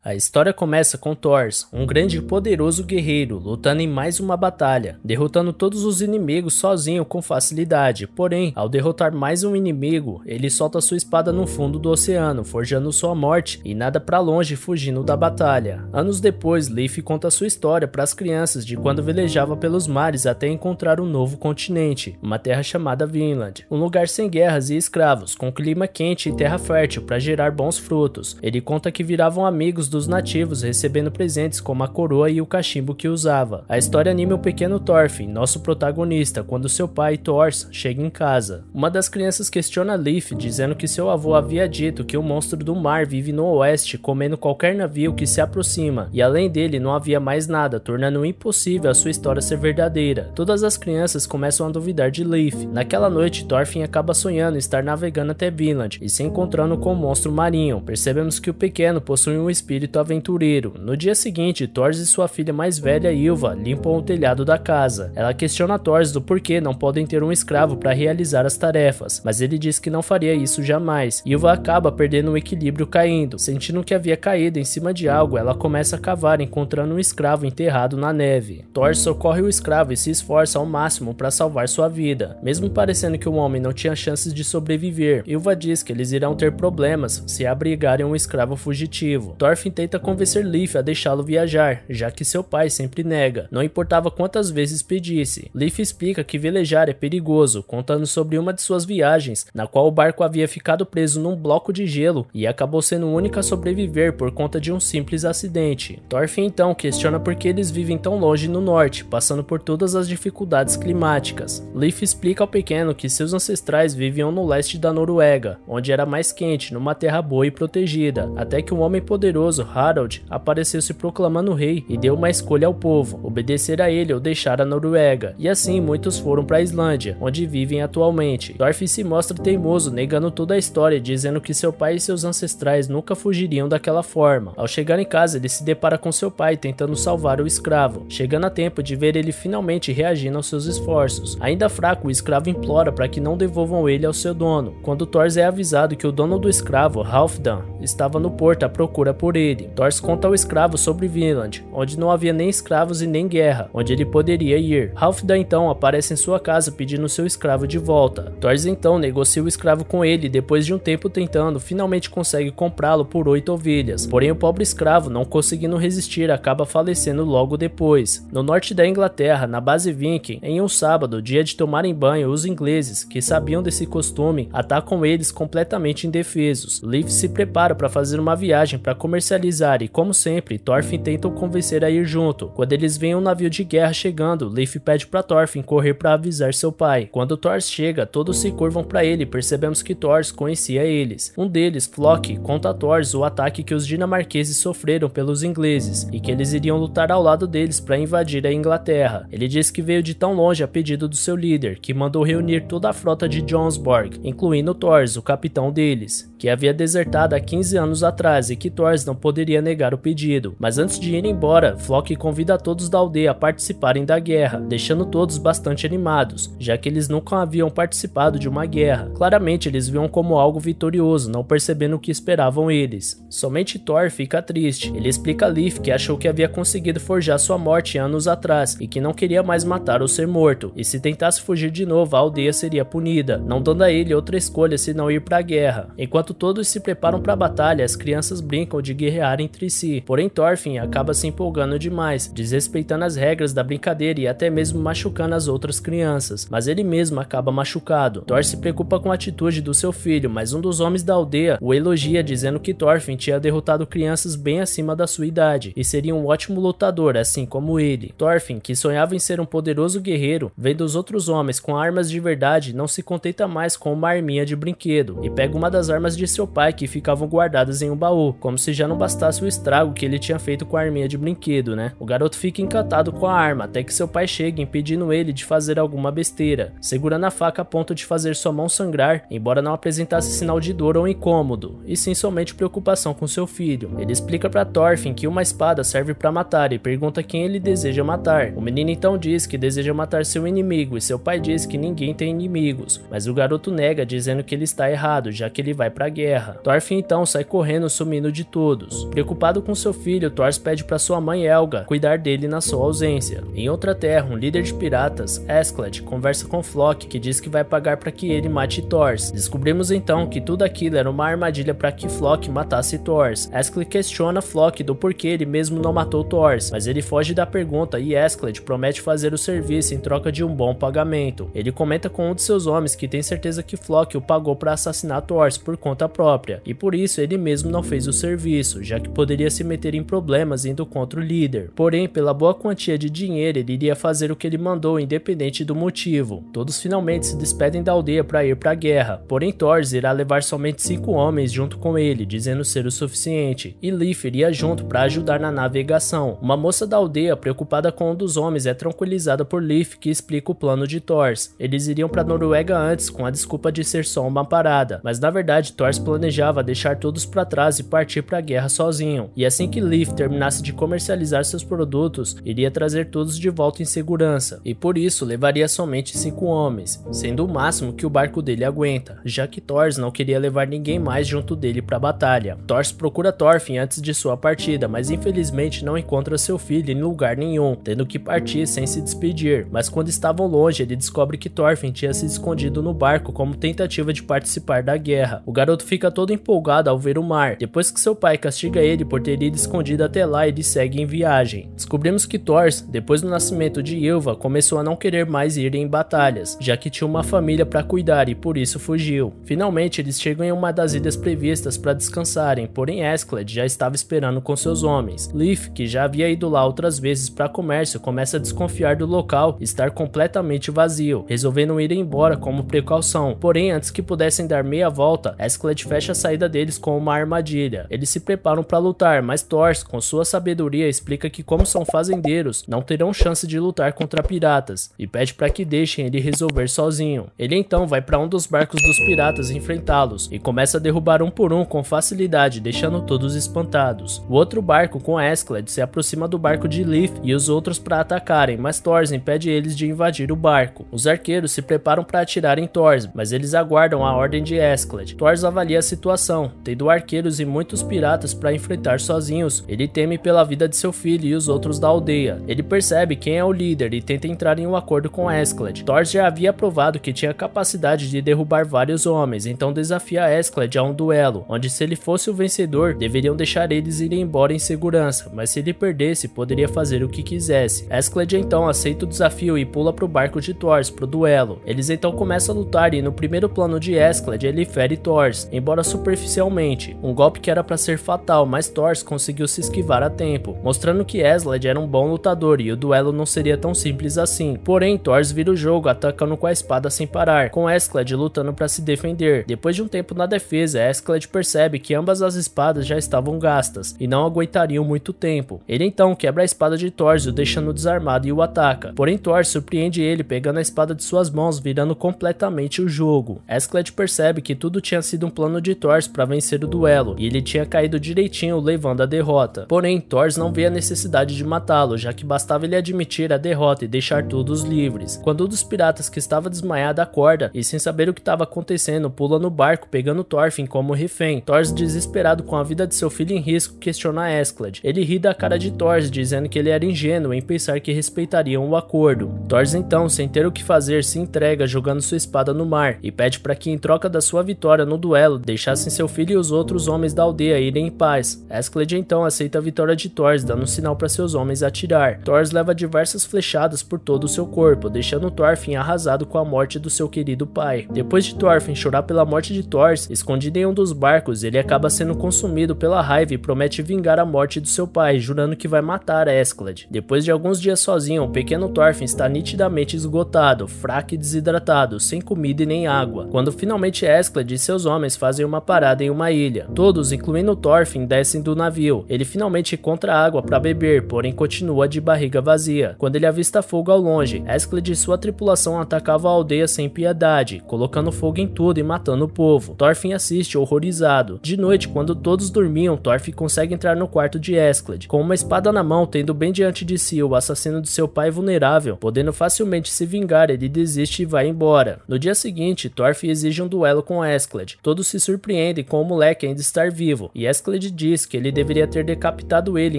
A história começa com Thors, um grande e poderoso guerreiro, lutando em mais uma batalha, derrotando todos os inimigos sozinho com facilidade. Porém, ao derrotar mais um inimigo, ele solta sua espada no fundo do oceano, forjando sua morte e nada pra longe fugindo da batalha. Anos depois, Leif conta sua história para as crianças de quando velejava pelos mares até encontrar um novo continente, uma terra chamada Vinland, um lugar sem guerras e escravos, com clima quente e terra fértil para gerar bons frutos. Ele conta que viravam amigos dos nativos, recebendo presentes como a coroa e o cachimbo que usava. A história anima o pequeno Thorfinn, nosso protagonista, quando seu pai, Thors, chega em casa. Uma das crianças questiona Leif, dizendo que seu avô havia dito que o monstro do mar vive no oeste, comendo qualquer navio que se aproxima, e além dele não havia mais nada, tornando impossível a sua história ser verdadeira. Todas as crianças começam a duvidar de Leif. Naquela noite, Thorfinn acaba sonhando estar navegando até Vinland e se encontrando com um monstro marinho. Percebemos que o pequeno possui um espírito aventureiro. No dia seguinte, Thors e sua filha mais velha, Ylva, limpam o telhado da casa. Ela questiona Thors do porquê não podem ter um escravo para realizar as tarefas, mas ele diz que não faria isso jamais. Ylva acaba perdendo o equilíbrio caindo. Sentindo que havia caído em cima de algo, ela começa a cavar, encontrando um escravo enterrado na neve. Thors socorre o escravo e se esforça ao máximo para salvar sua vida. Mesmo parecendo que o homem não tinha chances de sobreviver, Ylva diz que eles irão ter problemas se abrigarem um escravo fugitivo. Thorfinn tenta convencer Leif a deixá-lo viajar, já que seu pai sempre nega, não importava quantas vezes pedisse. Leif explica que velejar é perigoso, contando sobre uma de suas viagens, na qual o barco havia ficado preso num bloco de gelo e acabou sendo o único a sobreviver por conta de um simples acidente. Thorfinn então questiona por que eles vivem tão longe no norte, passando por todas as dificuldades climáticas. Leif explica ao pequeno que seus ancestrais viviam no leste da Noruega, onde era mais quente, numa terra boa e protegida, até que um homem poderoso, Harald, apareceu se proclamando rei e deu uma escolha ao povo, obedecer a ele ou deixar a Noruega, e assim muitos foram para a Islândia, onde vivem atualmente. Thorfinn se mostra teimoso, negando toda a história, dizendo que seu pai e seus ancestrais nunca fugiriam daquela forma. Ao chegar em casa, ele se depara com seu pai tentando salvar o escravo, chegando a tempo de ver ele finalmente reagindo aos seus esforços. Ainda fraco, o escravo implora para que não devolvam ele ao seu dono, quando Thors é avisado que o dono do escravo, Halfdan, estava no porto à procura por ele. Thors conta ao escravo sobre Vinland, onde não havia nem escravos e nem guerra, onde ele poderia ir. Halfdan então aparece em sua casa pedindo seu escravo de volta. Thors então negocia o escravo com ele e depois de um tempo tentando, finalmente consegue comprá-lo por 8 ovelhas. Porém o pobre escravo, não conseguindo resistir, acaba falecendo logo depois. No norte da Inglaterra, na base Viking, em um sábado, dia de tomarem banho, os ingleses, que sabiam desse costume, atacam eles completamente indefesos. Leif se prepara para fazer uma viagem para comercializar e, como sempre, Thorfinn tenta o convencer a ir junto. Quando eles veem um navio de guerra chegando, Leif pede para Thorfinn correr para avisar seu pai. Quando Thors chega, todos se curvam para ele e percebemos que Thors conhecia eles. Um deles, Floki, conta a Thors o ataque que os dinamarqueses sofreram pelos ingleses e que eles iriam lutar ao lado deles para invadir a Inglaterra. Ele diz que veio de tão longe a pedido do seu líder, que mandou reunir toda a frota de Jomsborg, incluindo Thors, o capitão deles, que havia desertado há 15 anos atrás e que Thors não poderia negar o pedido. Mas antes de ir embora, Floki convida todos da aldeia a participarem da guerra, deixando todos bastante animados, já que eles nunca haviam participado de uma guerra. Claramente eles viam como algo vitorioso, não percebendo o que esperavam eles. Somente Thor fica triste. Ele explica a Leif que achou que havia conseguido forjar sua morte anos atrás e que não queria mais matar ou ser morto, e se tentasse fugir de novo a aldeia seria punida, não dando a ele outra escolha senão ir para a guerra. Enquanto todos se preparam para a batalha, as crianças brincam de guerrear entre si, porém Thorfinn acaba se empolgando demais, desrespeitando as regras da brincadeira e até mesmo machucando as outras crianças, mas ele mesmo acaba machucado. Thor se preocupa com a atitude do seu filho, mas um dos homens da aldeia o elogia, dizendo que Thorfinn tinha derrotado crianças bem acima da sua idade e seria um ótimo lutador, assim como ele. Thorfinn, que sonhava em ser um poderoso guerreiro, vendo os outros homens com armas de verdade, não se contenta mais com uma arminha de brinquedo e pega uma das armas de seu pai que ficavam guardadas em um baú, como se já não bastasse o estrago que ele tinha feito com a arminha de brinquedo, né? O garoto fica encantado com a arma, até que seu pai chega impedindo ele de fazer alguma besteira, segurando a faca a ponto de fazer sua mão sangrar, embora não apresentasse sinal de dor ou incômodo, e sim somente preocupação com seu filho. Ele explica para Thorfinn que uma espada serve para matar e pergunta quem ele deseja matar. O menino então diz que deseja matar seu inimigo e seu pai diz que ninguém tem inimigos, mas o garoto nega, dizendo que ele está errado, já que ele vai para a guerra. Thorfinn então sai correndo, sumindo de todos. anos. Preocupado com seu filho, Thor pede para sua mãe Helga cuidar dele na sua ausência. Em outra terra, um líder de piratas, Askeladd, conversa com Floch, que diz que vai pagar para que ele mate Thor. Descobrimos então que tudo aquilo era uma armadilha para que Floch matasse Thor. Askeladd questiona Floch do porquê ele mesmo não matou Thor, mas ele foge da pergunta e Askeladd promete fazer o serviço em troca de um bom pagamento. Ele comenta com um de seus homens que tem certeza que Floch o pagou para assassinar Thor por conta própria, e por isso ele mesmo não fez o serviço, já que poderia se meter em problemas indo contra o líder. Porém, pela boa quantia de dinheiro, ele iria fazer o que ele mandou, independente do motivo. Todos finalmente se despedem da aldeia para ir para a guerra, porém Thor irá levar somente 5 homens junto com ele, dizendo ser o suficiente, e Leif iria junto para ajudar na navegação. Uma moça da aldeia, preocupada com um dos homens, é tranquilizada por Leif, que explica o plano de Thor. Eles iriam para Noruega antes, com a desculpa de ser só uma parada, mas na verdade Thor planejava deixar todos para trás e partir para a guerra sozinho, e assim que Leif terminasse de comercializar seus produtos, iria trazer todos de volta em segurança, e por isso levaria somente 5 homens, sendo o máximo que o barco dele aguenta, já que Thor não queria levar ninguém mais junto dele para a batalha. Thor procura Thorfinn antes de sua partida, mas infelizmente não encontra seu filho em lugar nenhum, tendo que partir sem se despedir, mas quando estavam longe ele descobre que Thorfinn tinha se escondido no barco como tentativa de participar da guerra. O garoto fica todo empolgado ao ver o mar. Depois que seu pai castiga ele por ter ido escondido até lá, ele segue em viagem. Descobrimos que Thor, depois do nascimento de Ylva, começou a não querer mais ir em batalhas, já que tinha uma família para cuidar e por isso fugiu. Finalmente eles chegam em uma das ilhas previstas para descansarem, porém Askeladd já estava esperando com seus homens. Leif, que já havia ido lá outras vezes para comércio, começa a desconfiar do local estar completamente vazio, resolvendo ir embora como precaução. Porém, antes que pudessem dar meia volta, Askeladd fecha a saída deles com uma armadilha. Eles se preparam para lutar, mas Thor, com sua sabedoria, explica que como são fazendeiros, não terão chance de lutar contra piratas, e pede para que deixem ele resolver sozinho. Ele então vai para um dos barcos dos piratas enfrentá-los, e começa a derrubar um por um com facilidade, deixando todos espantados. O outro barco com Askeladd se aproxima do barco de Leif e os outros para atacarem, mas Thor impede eles de invadir o barco. Os arqueiros se preparam para atirar em Thor, mas eles aguardam a ordem de Askeladd. Thor avalia a situação, tendo arqueiros e muitos piratas para enfrentar sozinhos. Ele teme pela vida de seu filho e os outros da aldeia. Ele percebe quem é o líder e tenta entrar em um acordo com Askeladd. Thor já havia provado que tinha capacidade de derrubar vários homens, então desafia Askeladd a um duelo, onde se ele fosse o vencedor, deveriam deixar eles irem embora em segurança, mas se ele perdesse, poderia fazer o que quisesse. Askeladd então aceita o desafio e pula pro barco de Thor pro duelo. Eles então começam a lutar e no primeiro plano de Askeladd ele fere Thor, embora superficialmente, um golpe que era para ser fatal, mas Thor conseguiu se esquivar a tempo, mostrando que Askeladd era um bom lutador e o duelo não seria tão simples assim. Porém, Thor vira o jogo atacando com a espada sem parar, com Askeladd lutando para se defender. Depois de um tempo na defesa, Askeladd percebe que ambas as espadas já estavam gastas e não aguentariam muito tempo. Ele então quebra a espada de Thor, o deixando desarmado e o ataca. Porém, Thor surpreende ele pegando a espada de suas mãos, virando completamente o jogo. Askeladd percebe que tudo tinha sido um plano de Thor para vencer o duelo e ele tinha caído direitinho, levando a derrota. Porém, Thor não vê a necessidade de matá-lo, já que bastava ele admitir a derrota e deixar todos livres. Quando um dos piratas que estava desmaiado acorda e, sem saber o que estava acontecendo, pula no barco pegando Thorfinn como refém. Thor, desesperado com a vida de seu filho em risco, questiona Askeladd. Ele ri da cara de Thor, dizendo que ele era ingênuo em pensar que respeitariam o acordo. Thor então, sem ter o que fazer, se entrega jogando sua espada no mar e pede para que, em troca da sua vitória no duelo, deixassem seu filho e os outros homens da aldeia irem em paz. Askeladd então aceita a vitória de Thor, dando um sinal para seus homens atirar. Thor leva diversas flechadas por todo o seu corpo, deixando Thorfinn arrasado com a morte do seu querido pai. Depois de Thorfinn chorar pela morte de Thor, escondido em um dos barcos, ele acaba sendo consumido pela raiva e promete vingar a morte do seu pai, jurando que vai matar Askeladd. Depois de alguns dias sozinho, o pequeno Thorfinn está nitidamente esgotado, fraco e desidratado, sem comida e nem água, quando finalmente Askeladd e seus homens fazem uma parada em uma ilha. Todos, incluindo Thorfinn, descem do navio. Ele finalmente encontra água para beber, porém continua de barriga vazia. Quando ele avista fogo ao longe, Askeladd e sua tripulação atacavam a aldeia sem piedade, colocando fogo em tudo e matando o povo. Thorfinn assiste horrorizado. De noite, quando todos dormiam, Thorfinn consegue entrar no quarto de Askeladd. Com uma espada na mão, tendo bem diante de si o assassino de seu pai vulnerável, podendo facilmente se vingar, ele desiste e vai embora. No dia seguinte, Thorfinn exige um duelo com Askeladd. Todos se surpreendem com o moleque ainda estar vivo, e Askeladd Askeladd diz que ele deveria ter decapitado ele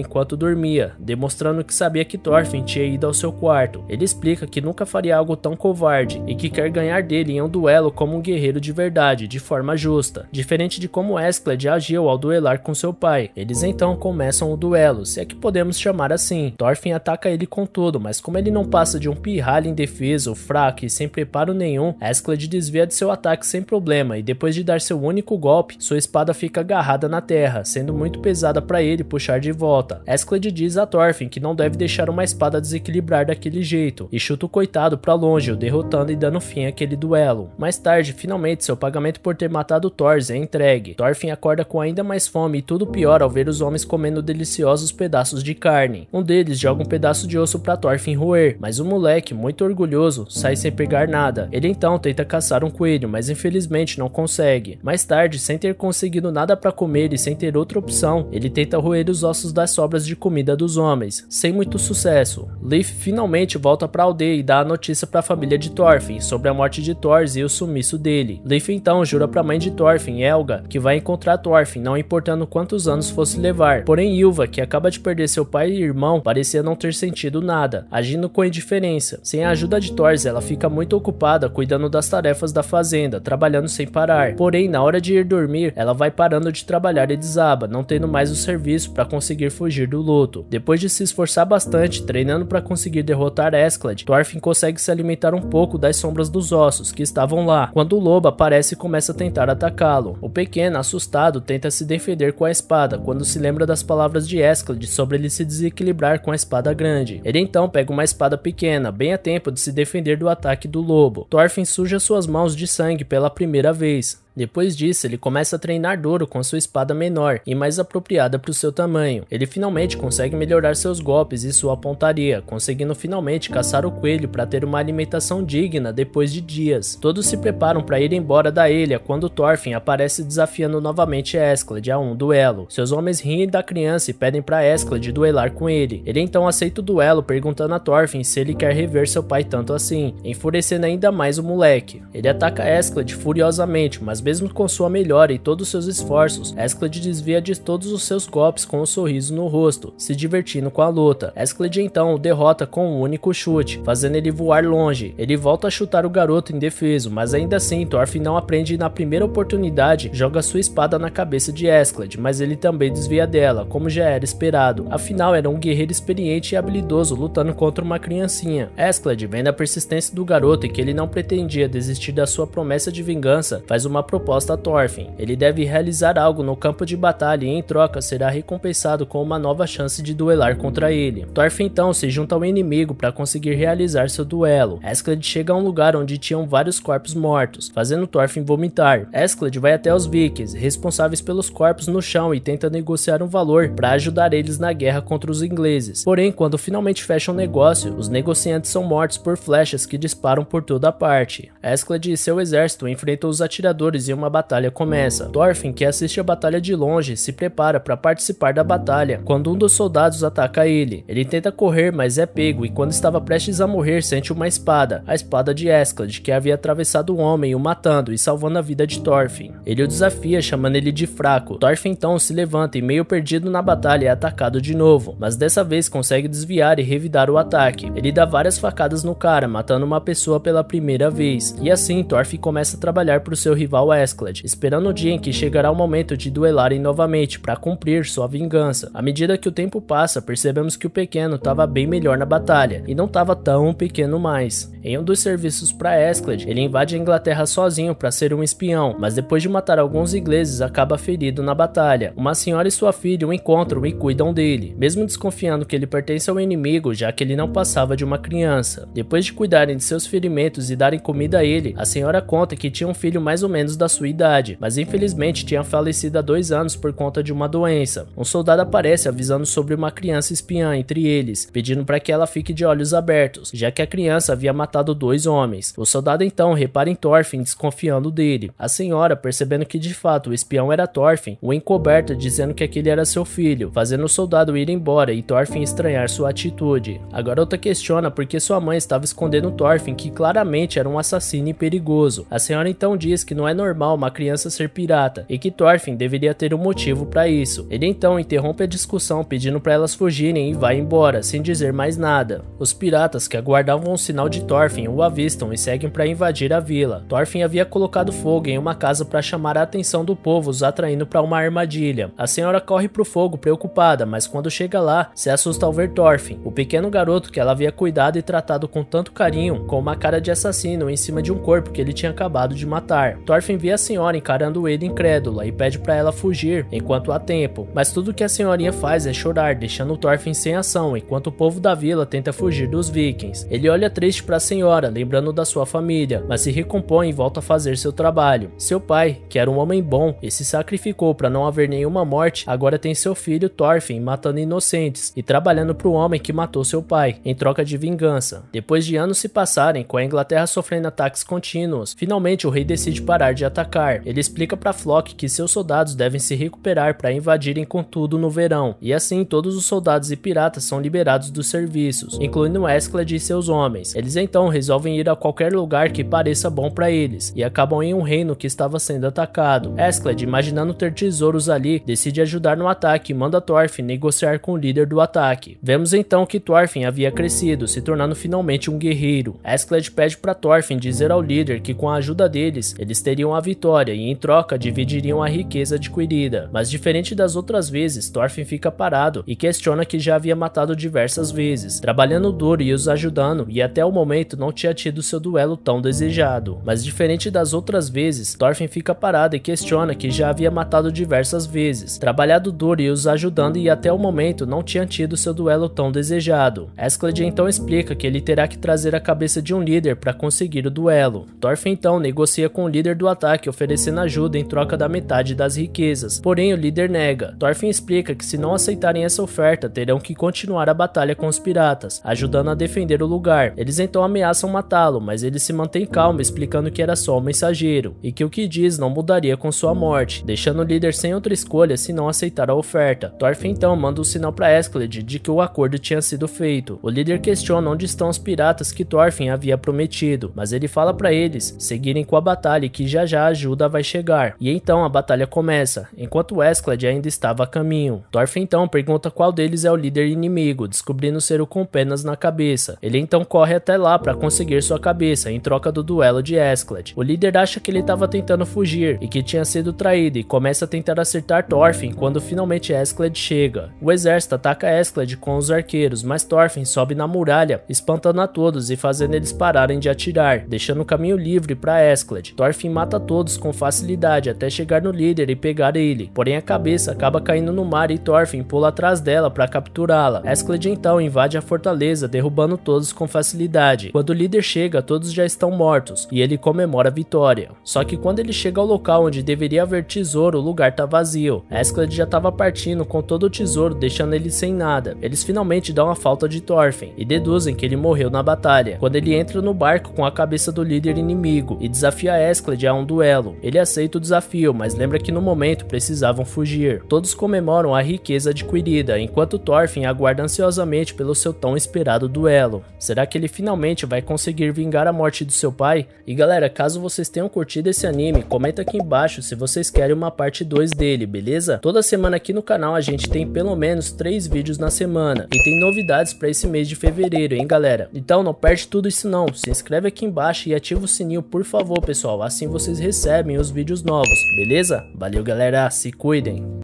enquanto dormia, demonstrando que sabia que Thorfinn tinha ido ao seu quarto. Ele explica que nunca faria algo tão covarde e que quer ganhar dele em um duelo como um guerreiro de verdade, de forma justa, diferente de como Askeladd agiu ao duelar com seu pai. Eles então começam o duelo, se é que podemos chamar assim. Thorfinn ataca ele com tudo, mas como ele não passa de um pirralho indefeso, fraco e sem preparo nenhum, Askeladd desvia de seu ataque sem problema e depois de dar seu único golpe, sua espada fica agarrada na terra, sendo muito pesada para ele puxar de volta. Askeladd diz a Thorfinn que não deve deixar uma espada desequilibrar daquele jeito e chuta o coitado para longe, o derrotando e dando fim àquele duelo. Mais tarde, finalmente, seu pagamento por ter matado Thors é entregue. Thorfinn acorda com ainda mais fome e tudo pior ao ver os homens comendo deliciosos pedaços de carne. Um deles joga um pedaço de osso para Thorfinn roer, mas o moleque, muito orgulhoso, sai sem pegar nada. Ele então tenta caçar um coelho, mas infelizmente não consegue. Mais tarde, sem ter conseguido nada para comer e sem ter outra opção, ele tenta roer os ossos das sobras de comida dos homens, sem muito sucesso. Leif finalmente volta para a aldeia e dá a notícia para a família de Thorfinn sobre a morte de Thors e o sumiço dele. Leif então jura para a mãe de Thorfinn, Helga, que vai encontrar Thorfinn, não importando quantos anos fosse levar. Porém, Ylva, que acaba de perder seu pai e irmão, parecia não ter sentido nada, agindo com indiferença. Sem a ajuda de Thors, ela fica muito ocupada cuidando das tarefas da fazenda, trabalhando sem parar. Porém, na hora de ir dormir, ela vai parando de trabalhar e desaba, não tendo mais o serviço para conseguir fugir do luto. Depois de se esforçar bastante, treinando para conseguir derrotar Askeladd, Thorfinn consegue se alimentar um pouco das sombras dos ossos que estavam lá, quando o lobo aparece e começa a tentar atacá-lo. O pequeno, assustado, tenta se defender com a espada, quando se lembra das palavras de Askeladd sobre ele se desequilibrar com a espada grande. Ele então pega uma espada pequena, bem a tempo de se defender do ataque do lobo. Thorfinn suja suas mãos de sangue pela primeira vez. Depois disso, ele começa a treinar duro com sua espada menor e mais apropriada para o seu tamanho. Ele finalmente consegue melhorar seus golpes e sua pontaria, conseguindo finalmente caçar o coelho para ter uma alimentação digna depois de dias. Todos se preparam para ir embora da ilha quando Thorfinn aparece desafiando novamente Askeladd a um duelo. Seus homens riem da criança e pedem para Askeladd duelar com ele. Ele então aceita o duelo, perguntando a Thorfinn se ele quer rever seu pai tanto assim, enfurecendo ainda mais o moleque. Ele ataca Askeladd furiosamente, mas mesmo com sua melhora e todos os seus esforços, Askeladd desvia de todos os seus golpes com um sorriso no rosto, se divertindo com a luta. Askeladd então o derrota com um único chute, fazendo ele voar longe. Ele volta a chutar o garoto indefeso, mas ainda assim Thorfinn não aprende e na primeira oportunidade joga sua espada na cabeça de Askeladd, mas ele também desvia dela, como já era esperado. Afinal, era um guerreiro experiente e habilidoso lutando contra uma criancinha. Askeladd, vendo a persistência do garoto e que ele não pretendia desistir da sua promessa de vingança, faz uma proposta a Thorfinn. Ele deve realizar algo no campo de batalha e em troca será recompensado com uma nova chance de duelar contra ele. Thorfinn então se junta ao inimigo para conseguir realizar seu duelo. Askeladd chega a um lugar onde tinham vários corpos mortos, fazendo Thorfinn vomitar. Askeladd vai até os vikings, responsáveis pelos corpos no chão, e tenta negociar um valor para ajudar eles na guerra contra os ingleses. Porém, quando finalmente fecham um negócio, os negociantes são mortos por flechas que disparam por toda parte. Askeladd e seu exército enfrentam os atiradores e uma batalha começa. Thorfinn, que assiste a batalha de longe, se prepara para participar da batalha, quando um dos soldados ataca ele. Ele tenta correr, mas é pego, e quando estava prestes a morrer, sente uma espada, a espada de Askeladd, que havia atravessado o homem, o matando e salvando a vida de Thorfinn. Ele o desafia, chamando ele de fraco. Thorfinn então se levanta e, meio perdido na batalha, é atacado de novo, mas dessa vez consegue desviar e revidar o ataque. Ele dá várias facadas no cara, matando uma pessoa pela primeira vez, e assim Thorfinn começa a trabalhar para o seu rival Askeladd, esperando o dia em que chegará o momento de duelarem novamente para cumprir sua vingança. À medida que o tempo passa, percebemos que o pequeno estava bem melhor na batalha, e não estava tão pequeno mais. Em um dos serviços para Askeladd, ele invade a Inglaterra sozinho para ser um espião, mas depois de matar alguns ingleses, acaba ferido na batalha. Uma senhora e sua filha o encontram e cuidam dele, mesmo desconfiando que ele pertence ao inimigo, já que ele não passava de uma criança. Depois de cuidarem de seus ferimentos e darem comida a ele, a senhora conta que tinha um filho mais ou menos da sua idade, mas infelizmente tinha falecido há 2 anos por conta de uma doença. Um soldado aparece avisando sobre uma criança espiã entre eles, pedindo para que ela fique de olhos abertos, já que a criança havia matado 2 homens. O soldado então repara em Thorfinn, desconfiando dele. A senhora, percebendo que de fato o espião era Thorfinn, o encoberta dizendo que aquele era seu filho, fazendo o soldado ir embora e Thorfinn estranhar sua atitude. A garota questiona por que sua mãe estava escondendo Thorfinn, que claramente era um assassino e perigoso. A senhora então diz que não é normal normal uma criança ser pirata e que Thorfinn deveria ter um motivo para isso. Ele então interrompe a discussão pedindo para elas fugirem e vai embora, sem dizer mais nada. Os piratas que aguardavam o sinal de Thorfinn o avistam e seguem para invadir a vila. Thorfinn havia colocado fogo em uma casa para chamar a atenção do povo, os atraindo para uma armadilha. A senhora corre pro fogo preocupada, mas quando chega lá, se assusta ao ver Thorfinn, o pequeno garoto que ela havia cuidado e tratado com tanto carinho, com uma cara de assassino em cima de um corpo que ele tinha acabado de matar. Thorfinn vê a senhora encarando ele incrédula e pede para ela fugir enquanto há tempo, mas tudo que a senhorinha faz é chorar, deixando Thorfinn sem ação, enquanto o povo da vila tenta fugir dos vikings. Ele olha triste para a senhora, lembrando da sua família, mas se recompõe e volta a fazer seu trabalho. Seu pai, que era um homem bom e se sacrificou para não haver nenhuma morte, agora tem seu filho Thorfinn matando inocentes e trabalhando para o homem que matou seu pai, em troca de vingança. Depois de anos se passarem, com a Inglaterra sofrendo ataques contínuos, finalmente o rei decide parar de atacar. Ele explica para Flock que seus soldados devem se recuperar para invadirem com tudo no verão, e assim todos os soldados e piratas são liberados dos serviços, incluindo Esclad e seus homens. Eles então resolvem ir a qualquer lugar que pareça bom para eles, e acabam em um reino que estava sendo atacado. Esclad, imaginando ter tesouros ali, decide ajudar no ataque e manda Thorfinn negociar com o líder do ataque. Vemos então que Thorfinn havia crescido, se tornando finalmente um guerreiro. Esclad pede para Thorfinn dizer ao líder que com a ajuda deles, eles teriam a vitória e em troca dividiriam a riqueza adquirida. Mas diferente das outras vezes, Thorfinn fica parado e questiona que já havia matado diversas vezes, trabalhando duro e os ajudando, e até o momento não tinha tido seu duelo tão desejado. Mas diferente das outras vezes, Thorfinn fica parado e questiona que já havia matado diversas vezes, trabalhado duro e os ajudando, e até o momento não tinha tido seu duelo tão desejado. Esclad então explica que ele terá que trazer a cabeça de um líder para conseguir o duelo. Thorfinn então negocia com o líder do ataque, oferecendo ajuda em troca da metade das riquezas, porém o líder nega. Thorfinn explica que se não aceitarem essa oferta, terão que continuar a batalha com os piratas, ajudando a defender o lugar. Eles então ameaçam matá-lo, mas ele se mantém calmo, explicando que era só um mensageiro, e que o que diz não mudaria com sua morte, deixando o líder sem outra escolha se não aceitar a oferta. Thorfinn então manda um sinal para Esclad de que o acordo tinha sido feito. O líder questiona onde estão os piratas que Thorfinn havia prometido, mas ele fala para eles seguirem com a batalha e que já já a ajuda vai chegar. E então a batalha começa, enquanto Esclad ainda estava a caminho. Thorfinn então pergunta qual deles é o líder inimigo, descobrindo ser o com penas na cabeça. Ele então corre até lá para conseguir sua cabeça em troca do duelo de Esclad. O líder acha que ele estava tentando fugir e que tinha sido traído e começa a tentar acertar Thorfinn quando finalmente Esclad chega. O exército ataca Esclad com os arqueiros, mas Thorfinn sobe na muralha, espantando a todos e fazendo eles pararem de atirar, deixando o caminho livre para Esclad. Thorfinn mata todos com facilidade até chegar no líder e pegar ele, porém a cabeça acaba caindo no mar e Thorfinn pula atrás dela para capturá-la. Esclad então invade a fortaleza, derrubando todos com facilidade. Quando o líder chega, todos já estão mortos e ele comemora a vitória. Só que quando ele chega ao local onde deveria haver tesouro, o lugar tá vazio. Esclad já estava partindo com todo o tesouro, deixando ele sem nada. Eles finalmente dão a falta de Thorfinn e deduzem que ele morreu na batalha, quando ele entra no barco com a cabeça do líder inimigo e desafia Esclad a um duelo. Ele aceita o desafio, mas lembra que no momento precisavam fugir. Todos comemoram a riqueza adquirida, enquanto Thorfinn aguarda ansiosamente pelo seu tão esperado duelo. Será que ele finalmente vai conseguir vingar a morte do seu pai? E galera, caso vocês tenham curtido esse anime, comenta aqui embaixo se vocês querem uma parte 2 dele, beleza? Toda semana aqui no canal a gente tem pelo menos 3 vídeos na semana e tem novidades para esse mês de fevereiro, hein galera? Então não perde tudo isso não, se inscreve aqui embaixo e ativa o sininho por favor pessoal, assim vocês recebem os vídeos novos, beleza? Valeu galera, se cuidem!